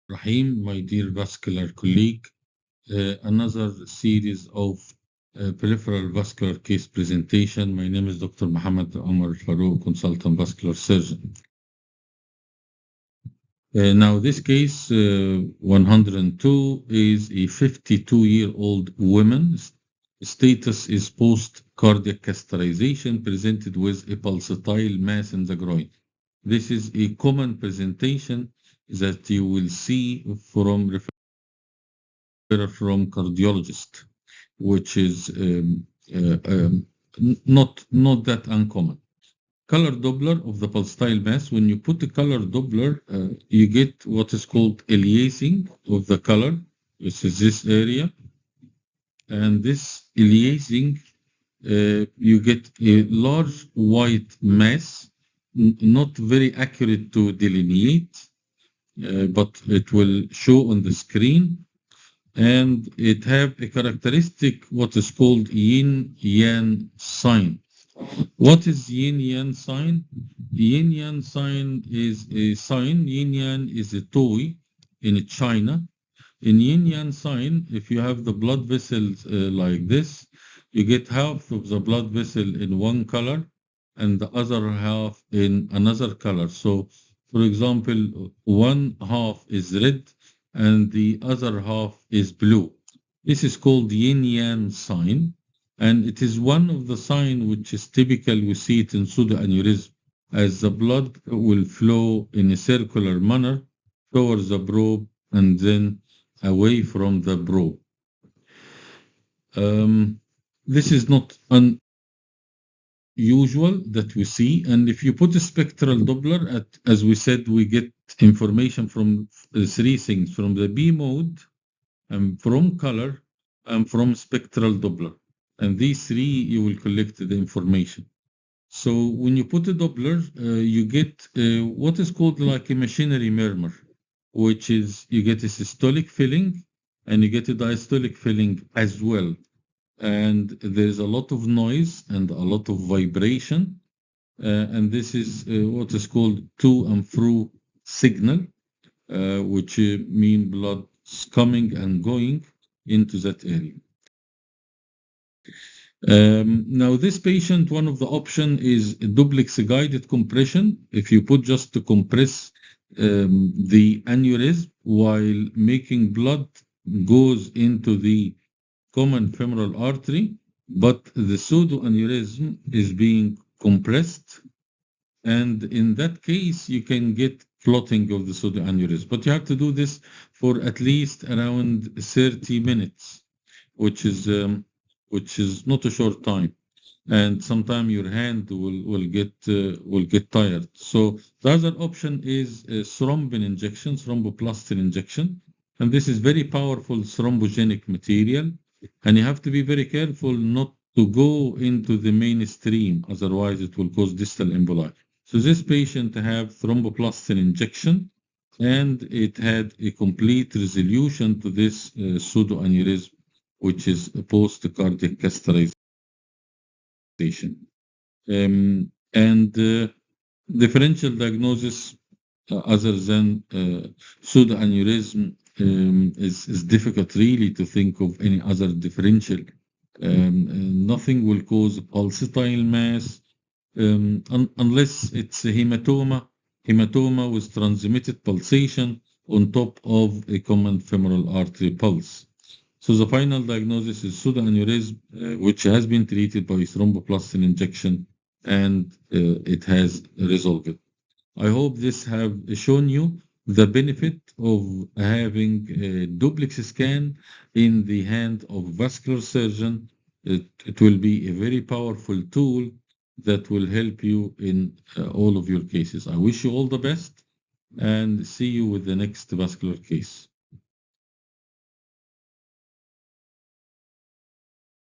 Rahim, my dear vascular colleague, another series of peripheral vascular case presentation. My name is Dr. Mohammed Omar Farouk, consultant vascular surgeon. Now, this case 102 is a 52-year-old woman. Status is post-cardiac catheterization presented with a pulsatile mass in the groin. This is a common presentation that you will see from cardiologist, which is not that uncommon. Color Doppler of the pulsatile mass. When you put the color Doppler, you get what is called aliasing of the color. This is this area, and this aliasing, you get a large white mass, not very accurate to delineate, but it will show on the screen. And it have a characteristic what is called yin-yang sign. What is yin-yang sign? Yin-yang sign is a sign. Yin-yang is a toy in China. In yin-yang sign, if you have the blood vessels like this, you get half of the blood vessel in one color and the other half in another color. So, for example, one half is red and the other half is blue. This is called yin-yang sign, and it is one of the signs which is typical. We see it in pseudoaneurysm, as the blood will flow in a circular manner towards the probe and then away from the probe. This is not unusual that we see, and if you put a spectral Doppler, as we said, we get information from three things: from the B mode, and from color, and from spectral Doppler. And these three, you will collect the information. So when you put a Doppler, you get what is called like a machinery murmur, which is you get a systolic filling and you get a diastolic filling as well. And there's a lot of noise and a lot of vibration. And this is what is called to and fro signal, which mean blood coming and going into that area. Now, this patient, one of the option is duplex guided compression. If you put just to compress the aneurysm while making blood goes into the common femoral artery, but the pseudoaneurysm is being compressed. And in that case, you can get clotting of the pseudoaneurysm. But you have to do this for at least around 30 minutes, which is not a short time. And sometimes your hand will get tired. So the other option is thrombin injection, thromboplastin injection. And this is very powerful thrombogenic material. And you have to be very careful not to go into the mainstream, otherwise it will cause distal emboli. So this patient have thromboplastin injection, and it had a complete resolution to this pseudoaneurysm, which is post-cardiac catheterization. And differential diagnosis other than pseudoaneurysm is difficult really to think of any other differential. Nothing will cause pulsatile mass unless it's a hematoma with transmitted pulsation on top of a common femoral artery pulse. So the final diagnosis is pseudoaneurysm, which has been treated by thromboplastin injection, and it has resolved. I hope this have shown you the benefit of having a duplex scan in the hand of vascular surgeon. It will be a very powerful tool that will help you in all of your cases. I wish you all the best and see you with the next vascular case.